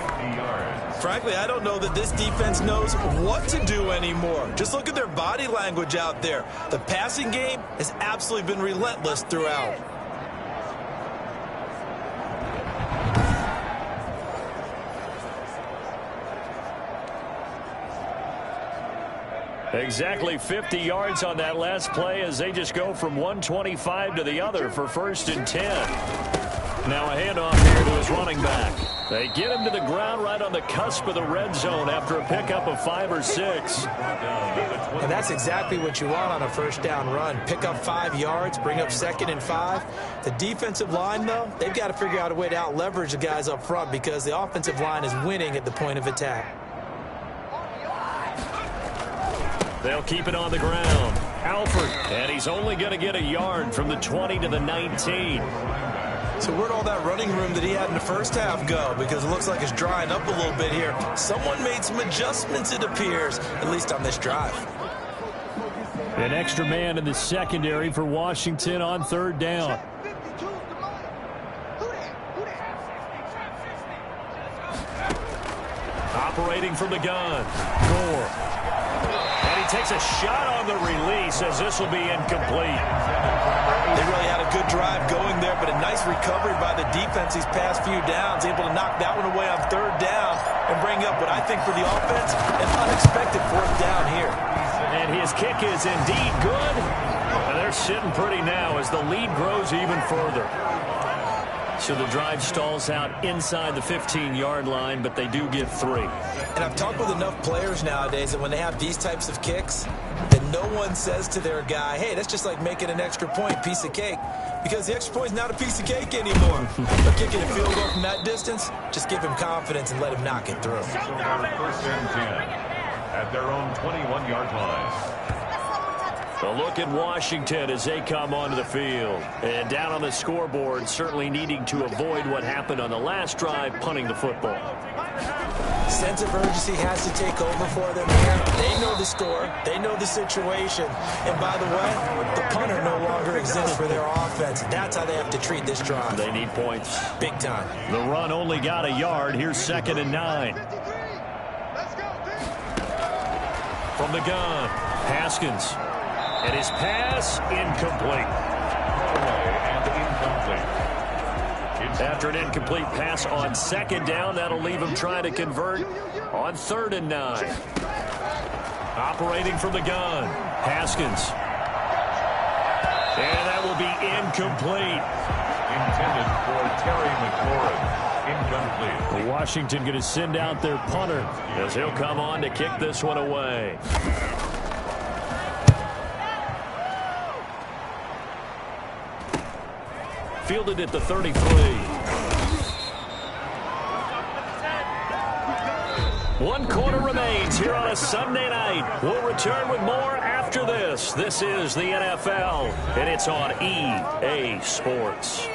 Frankly, I don't know that this defense knows what to do anymore. Just look at their body language out there. The passing game has absolutely been relentless throughout. Exactly 50 yards on that last play as they just go from 125 to the other for 1st and 10. Now a handoff here to his running back. They get him to the ground right on the cusp of the red zone after a pickup of 5 or 6. And that's exactly what you want on a first down run. Pick up 5 yards, bring up 2nd and 5. The defensive line, though, they've got to figure out a way to out-leverage the guys up front because the offensive line is winning at the point of attack. They'll keep it on the ground. Alford, and he's only going to get a yard from the 20 to the 19. So where'd all that running room that he had in the first half go? Because it looks like it's drying up a little bit here. Someone made some adjustments, it appears, at least on this drive. An extra man in the secondary for Washington on 3rd down. Operating from the gun. Gore. And he takes a shot on the release as this will be incomplete. They really had a good drive going there, but a nice recovery by the defense these past few downs, able to knock that one away on 3rd down and bring up what I think for the offense, an unexpected 4th down here. And his kick is indeed good. And they're sitting pretty now as the lead grows even further. So the drive stalls out inside the 15-yard line, but they do get 3. And I've talked with enough players nowadays that when they have these types of kicks, that no one says to their guy, hey, that's just like making an extra point, piece of cake. Because the extra point is not a piece of cake anymore. But kicking a field goal from that distance, just give him confidence and let him knock it through. 1st and 10 at their own 21-yard line. A look at Washington as they come onto the field. And down on the scoreboard, certainly needing to avoid what happened on the last drive, punting the football. Sense of urgency has to take over for them here. They know the score. They know the situation. And by the way, the punter no longer exists for their offense. That's how they have to treat this drive. They need points. Big time. The run only got a yard. Here's 2nd and 9. From the gun, Haskins. And his pass, incomplete. After an incomplete pass on 2nd down, that'll leave him trying to convert on 3rd and 9. Operating from the gun, Haskins. And that will be incomplete. Intended for Terry McLaurin. Incomplete. Washington going to send out their punter as he'll come on to kick this one away. Fielded at the 33. One quarter remains here on a Sunday night. We'll return with more after this. This is the NFL, and it's on EA Sports.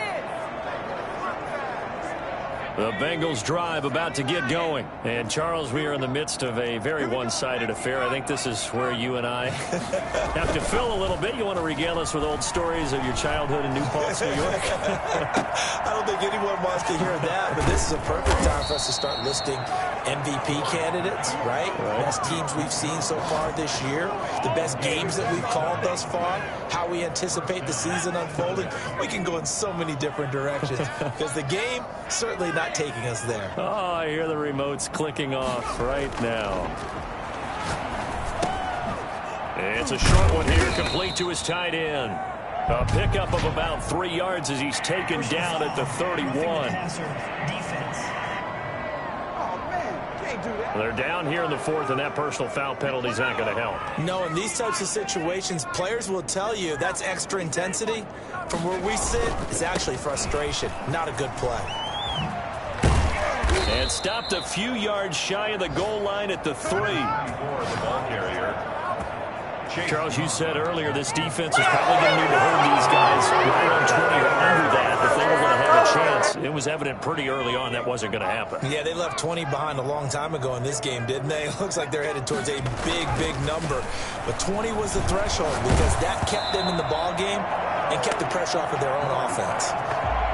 The Bengals drive about to get going. And, Charles, we are in the midst of a very one-sided affair. I think this is where you and I have to fill a little bit. You want to regale us with old stories of your childhood in New Paltz, New York? I don't think anyone wants to hear that, but this is a perfect time for us to start listing MVP candidates, right? Best teams we've seen so far this year, the best games that we've called thus far, how we anticipate the season unfolding. We can go in so many different directions because the game certainly not taking us there. Oh, I hear the remotes clicking off right now. It's a short one here, complete to his tight end. A pickup of about 3 yards as he's taken down at the 31. They're down here in the 4th, and that personal foul penalty is not going to help. No, in these types of situations, players will tell you that's extra intensity. From where we sit, it's actually frustration. Not a good play. And stopped a few yards shy of the goal line at the 3. Charles, you said earlier this defense is probably going to need to hold these guys right on 20 or under that if they were going to have a chance. It was evident pretty early on that wasn't going to happen. Yeah, they left 20 behind a long time ago in this game, didn't they? It looks like they're headed towards a big, big number. But 20 was the threshold because that kept them in the ball game and kept the pressure off of their own offense.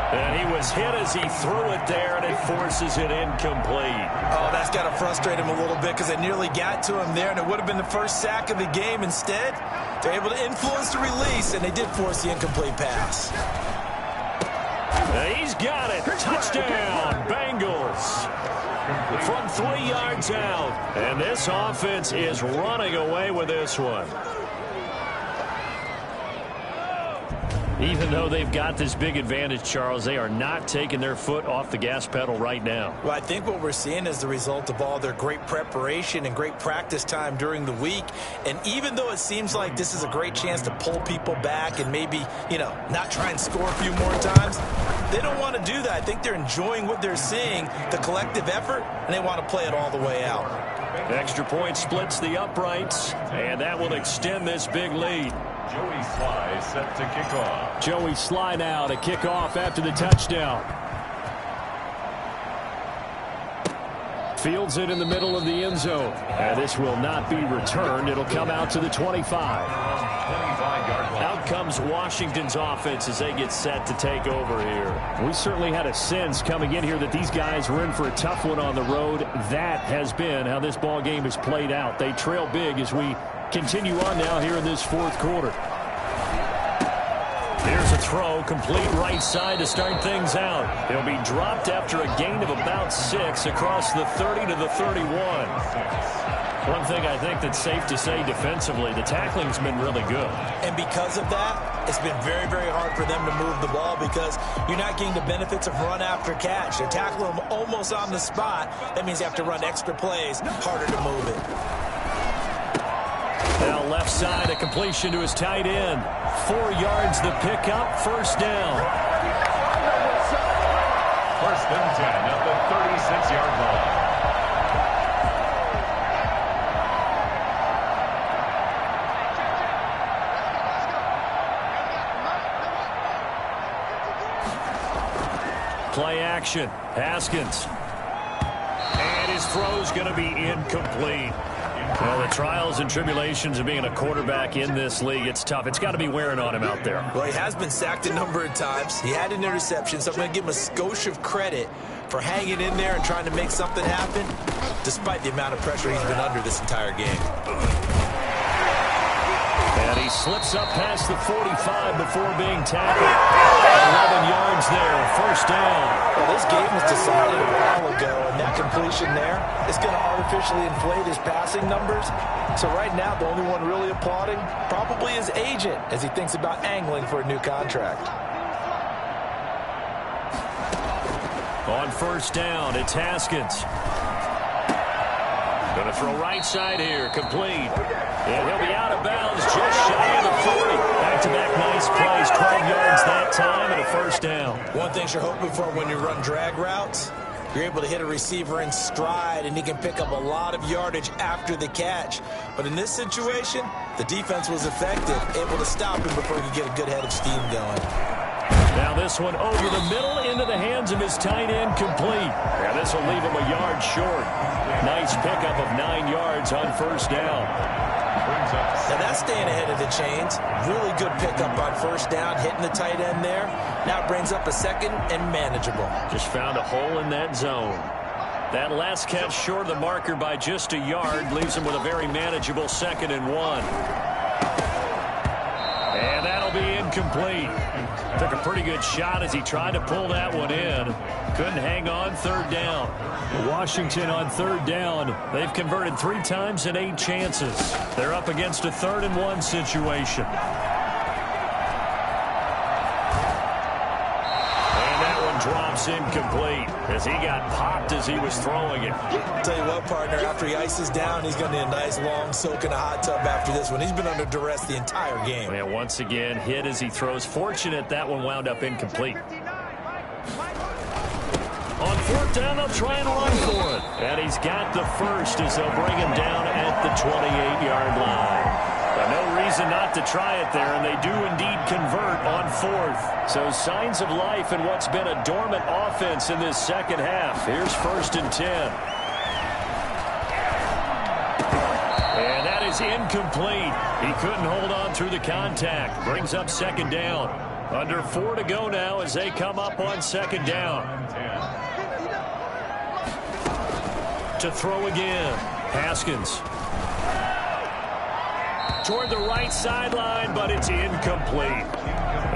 And he was hit as he threw it there, and it forces it incomplete. Oh, that's got to frustrate him a little bit because they nearly got to him there, and it would have been the first sack of the game. Instead, they're able to influence the release, and they did force the incomplete pass. He's got it. Touchdown, Bengals. From 3 yards out. And this offense is running away with this one. Even though they've got this big advantage, Charles, they are not taking their foot off the gas pedal right now. Well, I think what we're seeing is the result of all their great preparation and great practice time during the week. And even though it seems like this is a great chance to pull people back and maybe, not try and score a few more times, they don't want to do that. I think they're enjoying what they're seeing, the collective effort, and they want to play it all the way out. Extra point splits the uprights, and that will extend this big lead. Joey Sly set to kick off. Joey Sly now to kick off after the touchdown. Fields it in the middle of the end zone. And this will not be returned. It'll come out to the 25. 25-yard line. Out comes Washington's offense as they get set to take over here. We certainly had a sense coming in here that these guys were in for a tough one on the road. That has been how this ball game has played out. They trail big as we continue on now here in this 4th quarter. Here's a throw, complete right side to start things out. He'll be dropped after a gain of about 6 across the 30 to the 31. One thing I think that's safe to say defensively, the tackling's been really good. And because of that, it's been very, very hard for them to move the ball because you're not getting the benefits of run after catch. They're tackling them almost on the spot. That means you have to run extra plays, harder to move it. Now left side, a completion to his tight end. 4 yards the pickup, first down. First and 10 at the 36-yard line. Play action, Haskins. And his throw's going to be incomplete. Well, the trials and tribulations of being a quarterback in this league, it's tough. It's got to be wearing on him out there. Well, he has been sacked a number of times. He had an interception, so I'm going to give him a skosh of credit for hanging in there and trying to make something happen, despite the amount of pressure he's been under this entire game. And he slips up past the 45 before being tackled. 11 yards there, first down. Well, this game was decided a while ago, and that completion there is going to artificially inflate his passing numbers. So right now, the only one really applauding probably his agent as he thinks about angling for a new contract. On first down, it's Haskins. Going to throw right side here, complete. And he'll be out of bounds just shy of the 40. Back-to-back nice plays, 12 yards that time and a first down. One thing you're hoping for when you run drag routes, you're able to hit a receiver in stride and he can pick up a lot of yardage after the catch. But in this situation, the defense was effective, able to stop him before he could get a good head of steam going. Now this one over the middle into the hands of his tight end, complete. Yeah, this will leave him a yard short. Nice pickup of 9 yards on first down. Now that's staying ahead of the chains. Really good pickup on first down, hitting the tight end there. Now it brings up a second and manageable. Just found a hole in that zone. That last catch short of the marker by just a yard leaves him with a very manageable 2nd and 1. And that'll be incomplete. Took a pretty good shot as he tried to pull that one in. Couldn't hang on, third down. Washington on third down. They've converted 3 times in 8 chances. They're up against a 3rd and 1 situation. drops incomplete as he got popped as he was throwing it. Tell you what, partner, after he ices down, he's going to need a nice long soak in a hot tub after this one. He's been under duress the entire game. And once again, hit as he throws. Fortunate that one wound up incomplete. On fourth down, they'll try and run for it. And he's got the first as they'll bring him down at the 28-yard line. But no reason not to try it there, and they do indeed convert on fourth. So signs of life in what's been a dormant offense in this second half. Here's 1st and 10. And that is incomplete. He couldn't hold on through the contact. Brings up 2nd down. Under 4 to go now as they come up on 2nd down. To throw again. Haskins. Toward the right sideline, but it's incomplete.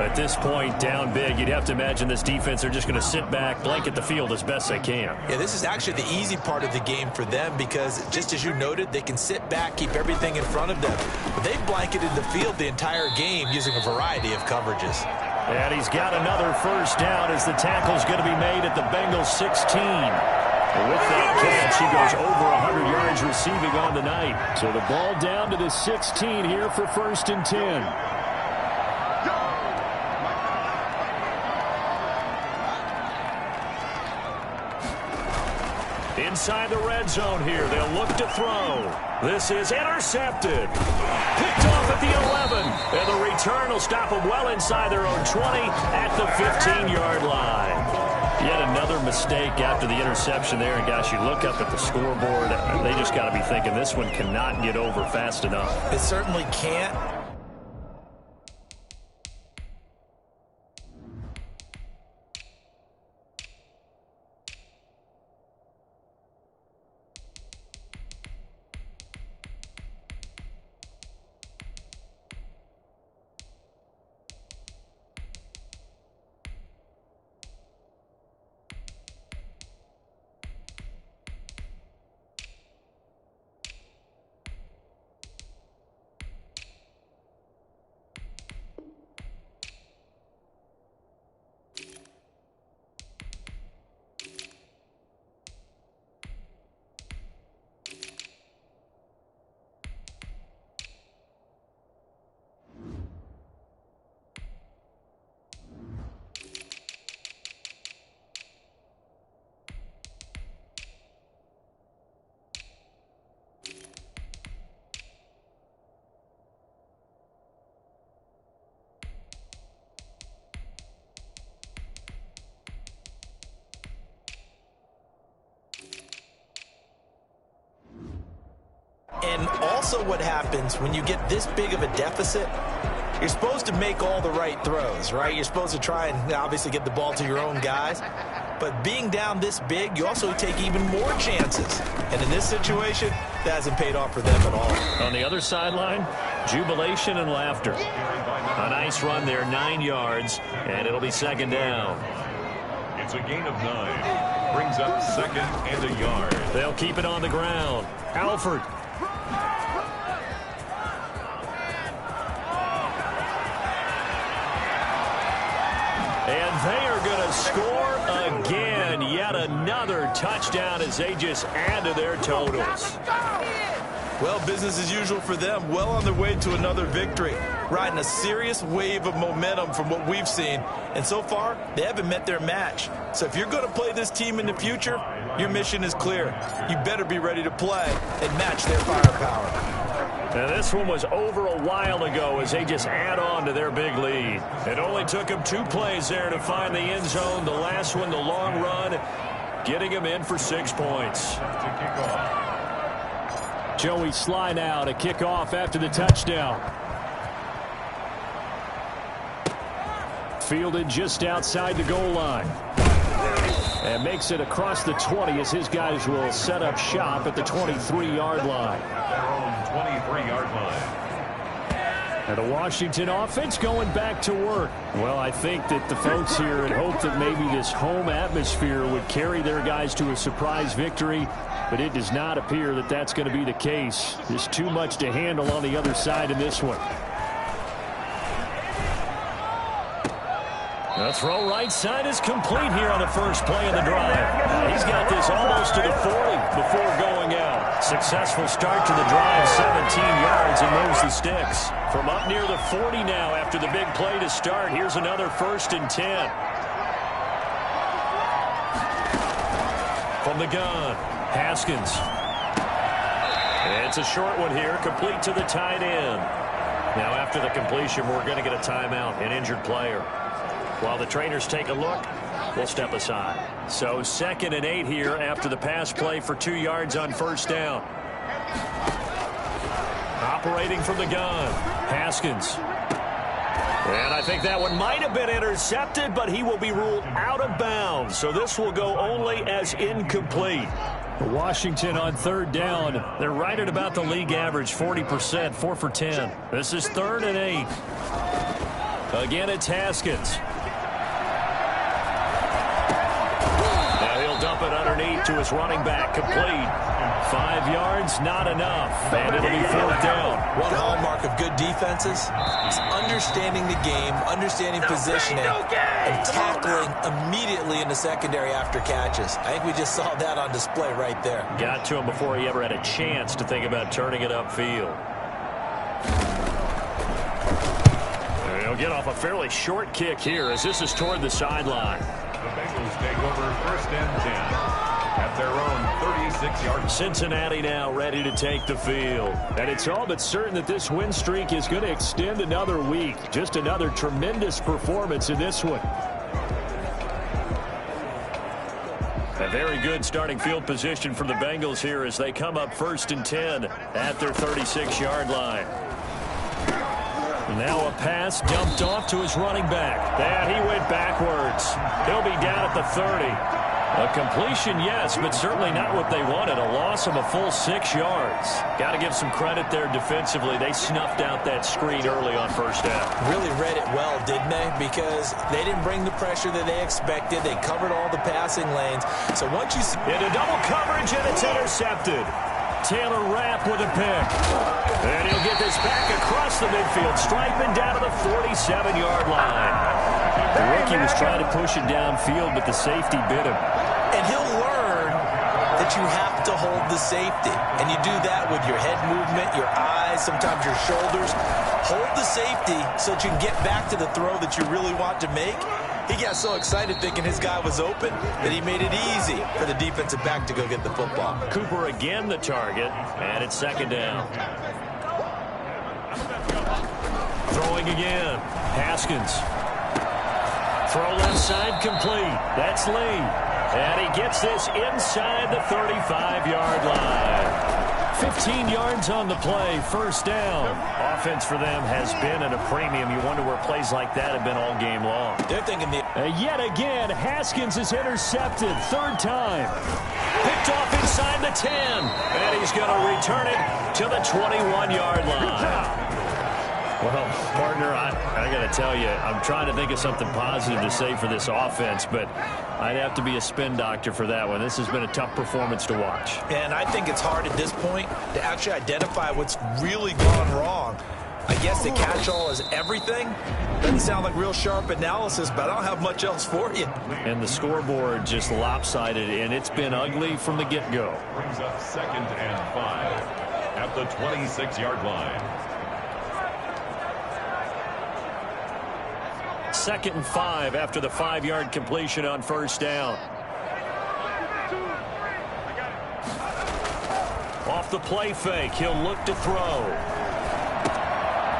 At this point, down big, you'd have to imagine this defense are just going to sit back, blanket the field as best they can. Yeah, this is actually the easy part of the game for them because, just as you noted, they can sit back, keep everything in front of them. But they've blanketed the field the entire game using a variety of coverages. And he's got another 1st down as the tackle's going to be made at the Bengals 16. With that catch, he goes over 100 yards receiving on the night. So the ball down to the 16 here for 1st and 10. Inside the red zone here, they'll look to throw. This is intercepted. Picked off at the 11. And the return will stop them well inside their own 20 at the 15-yard line. Yet another mistake after the interception there. And, gosh, you look up at the scoreboard. They just got to be thinking this one cannot get over fast enough. It certainly can't. And also what happens when you get this big of a deficit, you're supposed to make all the right throws, right? You're supposed to try and obviously get the ball to your own guys. But being down this big, you also take even more chances. And in this situation, that hasn't paid off for them at all. On the other sideline, jubilation and laughter. A nice run there, 9 yards, and it'll be 2nd down. It's a gain of 9. Brings up 2nd and a yard. They'll keep it on the ground. Alford. And they are going to score again. Yet another touchdown as they just add to their totals. Well, business as usual for them. Well on their way to another victory. Riding a serious wave of momentum from what we've seen. And so far, they haven't met their match. So if you're going to play this team in the future, your mission is clear. You better be ready to play and match their firepower. Now, this one was over a while ago as they just add on to their big lead. It only took them 2 plays there to find the end zone. The last one, the long run, getting them in for 6 points. Joey Sly now to kick off after the touchdown. Fielded just outside the goal line. And makes it across the 20 as his guys will set up shop at the 23-yard line. Their own 23-yard line. And the Washington offense going back to work. Well, I think that the folks here had hoped that maybe this home atmosphere would carry their guys to a surprise victory, but it does not appear that that's going to be the case. There's too much to handle on the other side in this one. The throw right side is complete here on the first play of the drive. He's got this almost to the 40 before going out. Successful start to the drive, 17 yards, and moves the sticks. From up near the 40 now after the big play to start. Here's another 1st and 10. From the gun, Haskins. It's a short one here, complete to the tight end. Now after the completion, we're going to get a timeout, an injured player. While the trainers take a look, we'll step aside. So 2nd and 8 here after the pass play for 2 yards on 1st down. Operating from the gun, Haskins. And I think that one might have been intercepted, but he will be ruled out of bounds. So this will go only as incomplete. Washington on 3rd down. They're right at about the league average, 40%, 4 for 10. This is 3rd and 8. Again, it's Haskins. Now he'll dump it underneath to his running back, complete. 5 yards, not enough. And it'll be 4th down. One hallmark of good defenses is understanding the game, understanding positioning, and tackling immediately in the secondary after catches. I think we just saw that on display right there. Got to him before he ever had a chance to think about turning it upfield. And he'll get off a fairly short kick here as this is toward the sideline. The Bengals take over 1st and 10 at their own 36-yard. Cincinnati now ready to take the field. And it's all but certain that this win streak is going to extend another week. Just another tremendous performance in this one. A very good starting field position for the Bengals here as they come up 1st and 10 at their 36-yard line. Now a pass dumped off to his running back. And he went backwards. He'll be down at the 30. A completion, yes, but certainly not what they wanted. A loss of a full 6 yards. Got to give some credit there defensively. They snuffed out that screen early on 1st down. Really read it well, didn't they? Because they didn't bring the pressure that they expected. They covered all the passing lanes. So once you... Into double coverage, and it's intercepted. Taylor Rapp with a pick. And he'll get this back across the midfield, striping down to the 47-yard line. The rookie was trying to push it downfield, but the safety bit him. And he'll learn that you have to hold the safety. And you do that with your head movement, your eyes, sometimes your shoulders. Hold the safety so that you can get back to the throw that you really want to make. He got so excited thinking his guy was open that he made it easy for the defensive back to go get the football. Cooper again the target, and it's 2nd down. Throwing again. Haskins. Throw left side complete. That's Lee. And he gets this inside the 35-yard line. 15 yards on the play, 1st down. Offense for them has been at a premium. You wonder where plays like that have been all game long. They're thinking yet again, Haskins is intercepted, 3rd time. Picked off inside the 10. And he's going to return it to the 21-yard line. Well, partner, I got to tell you, I'm trying to think of something positive to say for this offense, but I'd have to be a spin doctor for that one. This has been a tough performance to watch. And I think it's hard at this point to actually identify what's really gone wrong. I guess the catch-all is everything. Doesn't sound like real sharp analysis, but I don't have much else for you. And the scoreboard just lopsided, and it's been ugly from the get-go. Brings up 2nd and 5 at the 26-yard line. 2nd and 5 after the 5-yard completion on 1st down. Off the play fake, he'll look to throw.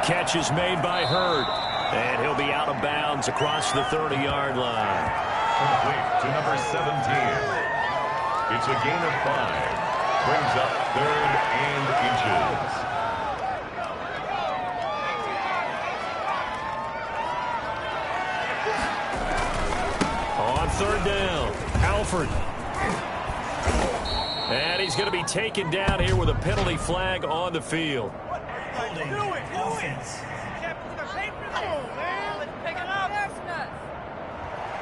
Catch is made by Hurd, and he'll be out of bounds across the 30-yard line. Complete to number 17. It's a gain of 5. Brings up 3rd and inches. On 3rd down, Alford. And he's going to be taken down here with a penalty flag on the field. Holding offense.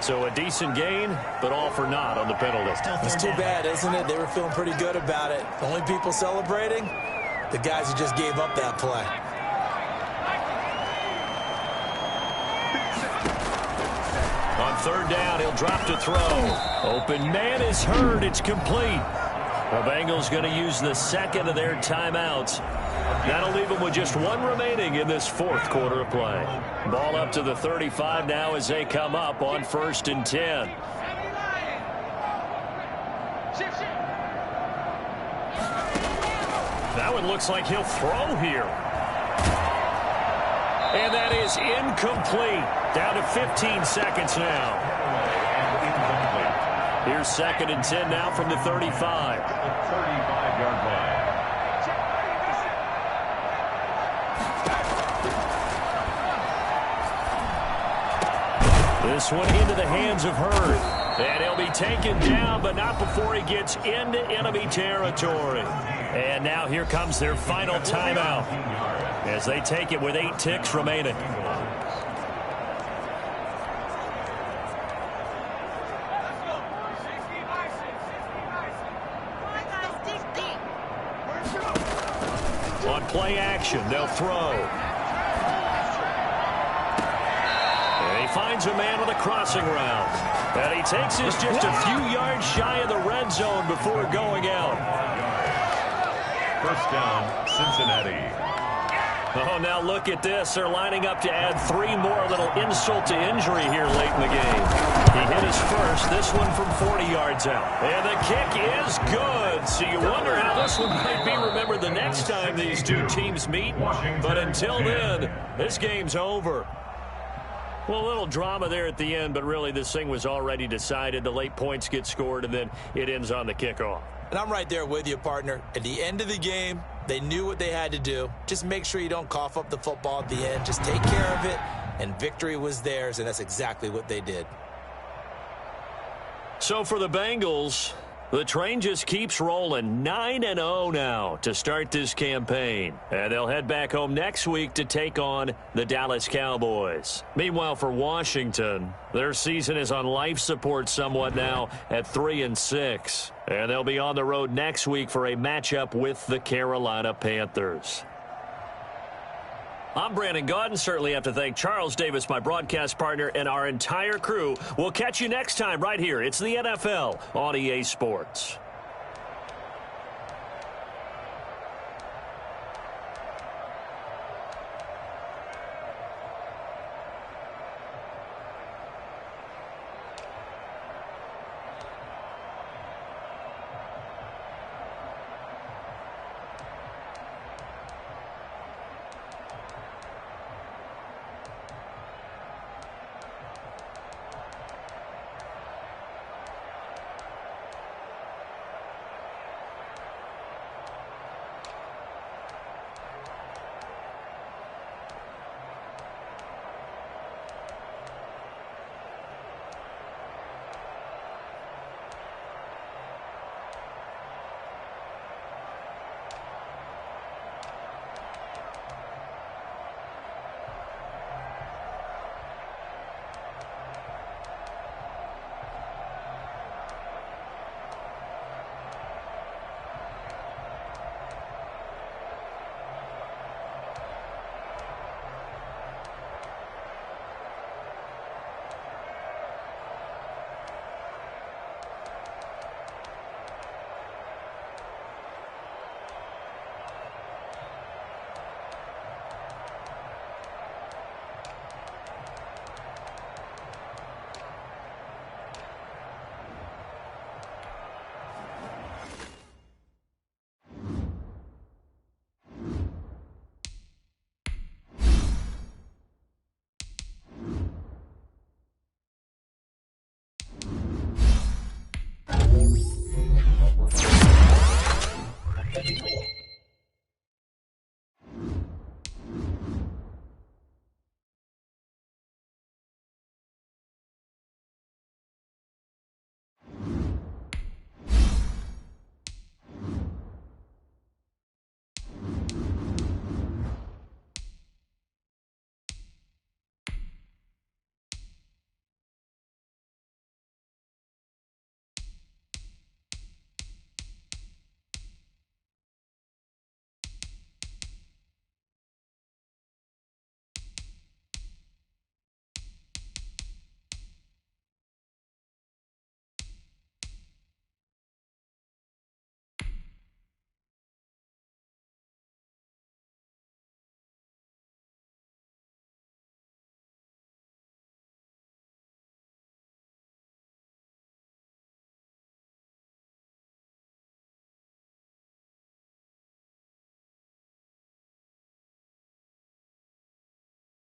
So a decent gain, but all for naught on the penalty. It's too bad, isn't it? They were feeling pretty good about it. The only people celebrating, the guys who just gave up that play. third down. He'll drop to throw. Open man is heard. It's complete. The Bengals going to use the second of their timeouts. That'll leave them with just one remaining in this fourth quarter of play. Ball up to the 35 now as they come up on 1st and 10. That one looks like he'll throw here. And that is incomplete. Down to 15 seconds now. Here's 2nd and 10 now from the 35. 35-yard line. This one into the hands of Hurd. And he'll be taken down, but not before he gets into enemy territory. And now here comes their final timeout as they take it with 8 ticks remaining. On play action, they'll throw. And he finds a man with a crossing route. And he takes this just a few yards shy of the red zone before going out. First down, Cincinnati. Oh, now look at this. They're lining up to add 3 more. A little insult to injury here late in the game. He hit his first, this one from 40 yards out. And the kick is good. So you wonder how this one might be remembered the next time these two teams meet. But until then, this game's over. Well, a little drama there at the end, but really this thing was already decided. The late points get scored, and then it ends on the kickoff. And I'm right there with you, partner. At the end of the game, they knew what they had to do. Just make sure you don't cough up the football at the end. Just take care of it, and victory was theirs, and that's exactly what they did. So for the Bengals, the train just keeps rolling. 9-0 now to start this campaign. And they'll head back home next week to take on the Dallas Cowboys. Meanwhile, for Washington, their season is on life support somewhat now at 3-6. And they'll be on the road next week for a matchup with the Carolina Panthers. I'm Brandon Gaudin. Certainly have to thank Charles Davis, my broadcast partner, and our entire crew. We'll catch you next time right here. It's the NFL on EA Sports.